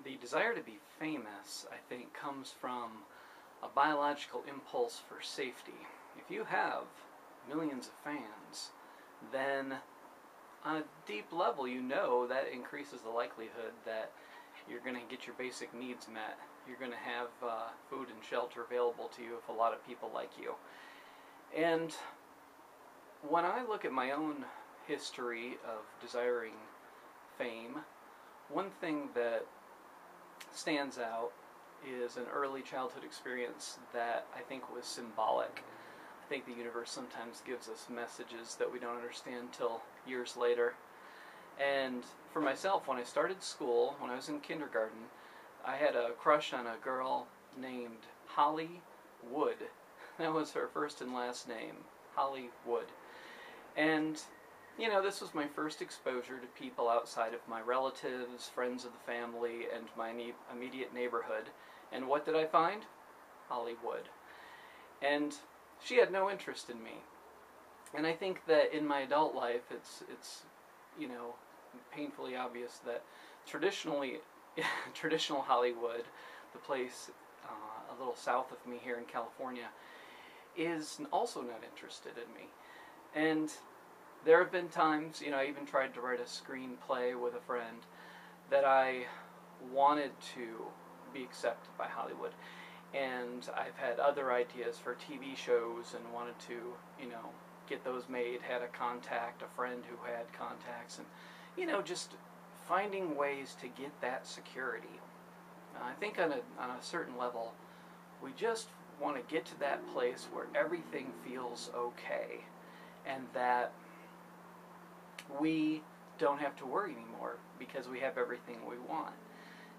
The desire to be famous, I think, comes from a biological impulse for safety. If you have millions of fans, then on a deep level you know that increases the likelihood that you're going to get your basic needs met. You're going to have food and shelter available to you if a lot of people like you. And when I look at my own history of desiring fame, one thing that stands out is an early childhood experience that I think was symbolic. I think the universe sometimes gives us messages that we don't understand till years later. And for myself, when I started school, when I was in kindergarten, I had a crush on a girl named Holly Wood. That was her first and last name, Holly Wood. And, you know, this was my first exposure to people outside of my relatives, friends of the family, and my immediate neighborhood. And what did I find? Holly Wood. And she had no interest in me. And I think that in my adult life, it's you know, painfully obvious that traditional Hollywood, the place a little south of me here in California, is also not interested in me. And there have been times, you know, I even tried to write a screenplay with a friend that I wanted to be accepted by Hollywood. And I've had other ideas for TV shows and wanted to, you know, get those made, had a contact, a friend who had contacts, and, you know, just finding ways to get that security. I think on a certain level, we just want to get to that place where everything feels okay, and that we don't have to worry anymore because we have everything we want.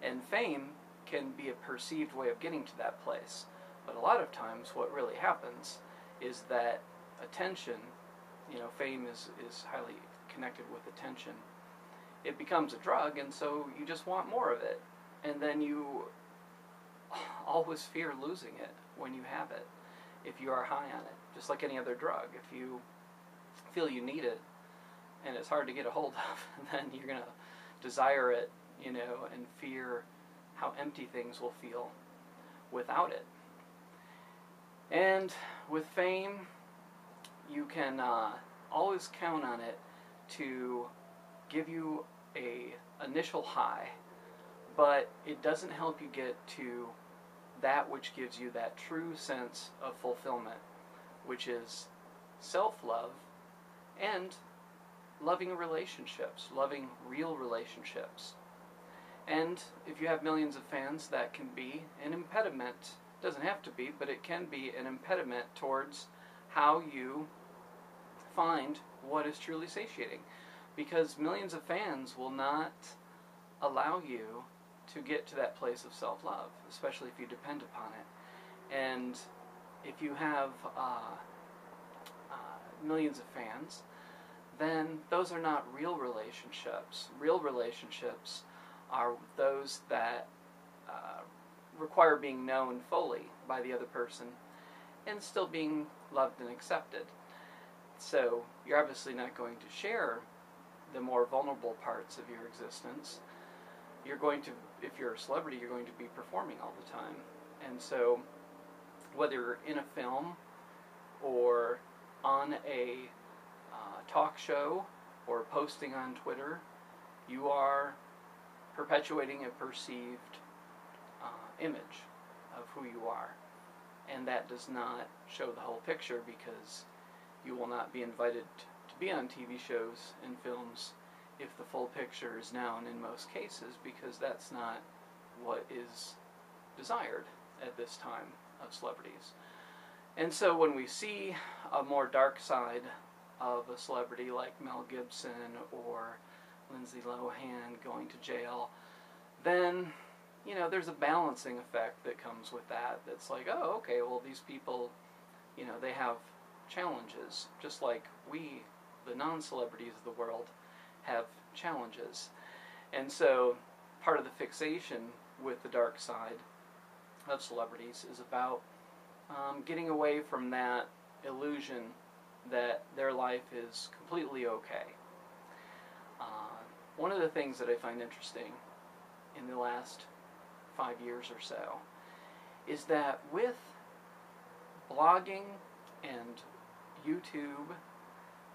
And fame can be a perceived way of getting to that place. But a lot of times what really happens is that attention, you know, fame is highly connected with attention. It becomes a drug, and so you just want more of it. And then you always fear losing it when you have it, if you are high on it. Just like any other drug. If you feel you need it, and it's hard to get a hold of, then you're going to desire it, you know, and fear how empty things will feel without it. And with fame, you can always count on it to give you a initial high, but it doesn't help you get to that which gives you that true sense of fulfillment, which is self-love and loving relationships, loving real relationships. And if you have millions of fans, that can be an impediment. It doesn't have to be, but it can be an impediment towards how you find what is truly satiating. Because millions of fans will not allow you to get to that place of self-love, especially if you depend upon it. And if you have millions of fans, then those are not real relationships. Real relationships are those that require being known fully by the other person and still being loved and accepted. So you're obviously not going to share the more vulnerable parts of your existence. You're going to, if you're a celebrity, you're going to be performing all the time. And so whether you're in a film or on a talk show or posting on Twitter, you are perpetuating a perceived image of who you are. And that does not show the whole picture, because you will not be invited to be on TV shows and films if the full picture is known in most cases, because that's not what is desired at this time of celebrities. And so when we see a more dark side of a celebrity like Mel Gibson or Lindsey Lohan going to jail, then, you know, there's a balancing effect that comes with that. That's like, oh, okay, well, these people, you know, they have challenges, just like we, the non-celebrities of the world, have challenges. And so part of the fixation with the dark side of celebrities is about getting away from that illusion that their life is completely okay. One of the things that I find interesting in the last 5 years or so, is that with blogging and YouTube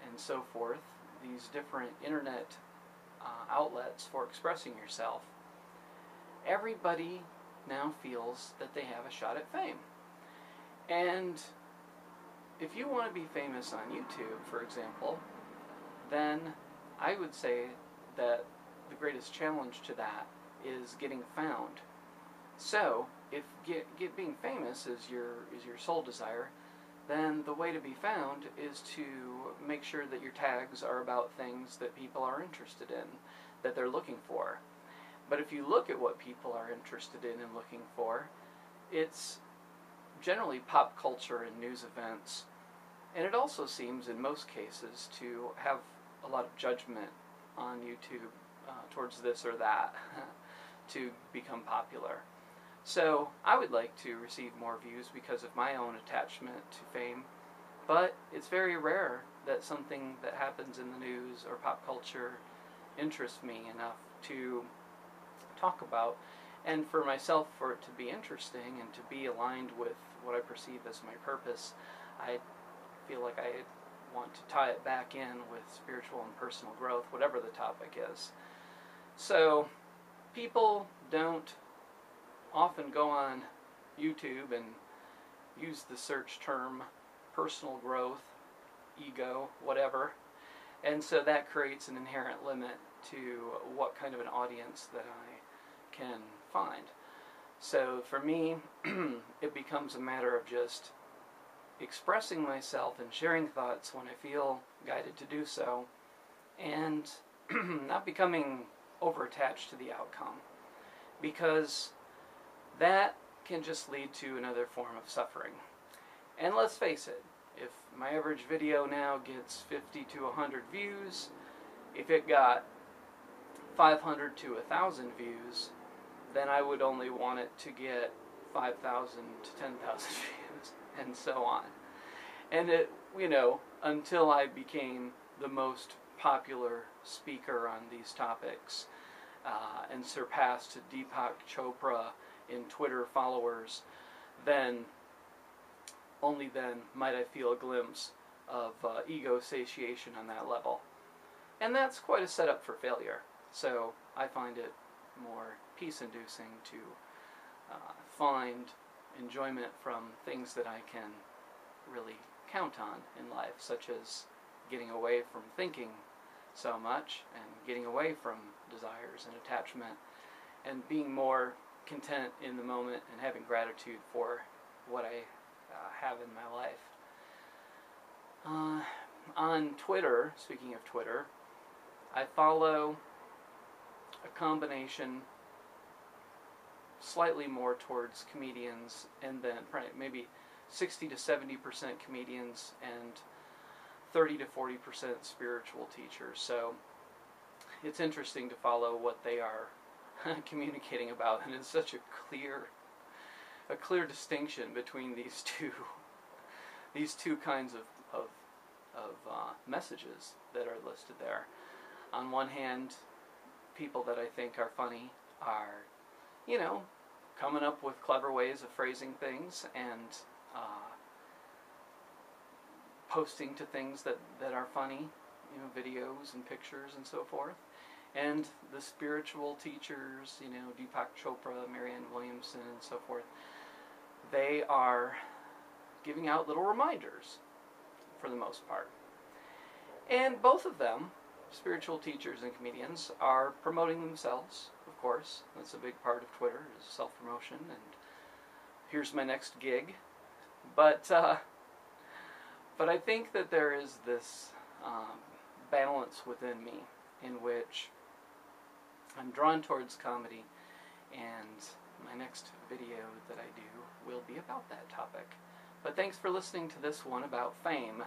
and so forth, these different internet outlets for expressing yourself, everybody now feels that they have a shot at fame. And if you want to be famous on YouTube, for example, then I would say that the greatest challenge to that is getting found. So, if being famous is your sole desire, then the way to be found is to make sure that your tags are about things that people are interested in, that they're looking for. But if you look at what people are interested in and looking for, it's generally pop culture and news events. And it also seems, in most cases, to have a lot of judgment on YouTube towards this or that to become popular. So I would like to receive more views because of my own attachment to fame, but it's very rare that something that happens in the news or pop culture interests me enough to talk about, and for myself, for it to be interesting and to be aligned with what I perceive as my purpose. I feel like I want to tie it back in with spiritual and personal growth, whatever the topic is. So people don't often go on YouTube and use the search term personal growth, ego, whatever, and so that creates an inherent limit to what kind of an audience that I can find. So for me, it becomes a matter of just expressing myself and sharing thoughts when I feel guided to do so, and not becoming over-attached to the outcome, because that can just lead to another form of suffering. And let's face it, if my average video now gets 50 to 100 views, if it got 500 to 1,000 views, then I would only want it to get 5,000 to 10,000 views, and so on. And it, until I became the most popular speaker on these topics, and surpassed Deepak Chopra in Twitter followers, then, only then, might I feel a glimpse of ego satiation on that level. And that's quite a setup for failure. So I find it more peace-inducing to find enjoyment from things that I can really count on in life, such as getting away from thinking so much and getting away from desires and attachment, and being more content in the moment and having gratitude for what I have in my life. On Twitter, speaking of Twitter, I follow a combination slightly more towards comedians, and then maybe 60 to 70% comedians and 30 to 40% spiritual teachers. So it's interesting to follow what they are communicating about, and it's such a clear distinction between these two kinds of messages that are listed there. On one hand, people that I think are funny are, coming up with clever ways of phrasing things and posting to things that are funny, videos and pictures and so forth. And the spiritual teachers, Deepak Chopra, Marianne Williamson, and so forth, they are giving out little reminders for the most part. And both of them, spiritual teachers and comedians, are promoting themselves, of course. That's a big part of Twitter, is self-promotion, and here's my next gig. But I think that there is this balance within me in which I'm drawn towards comedy, and my next video that I do will be about that topic. But thanks for listening to this one about fame.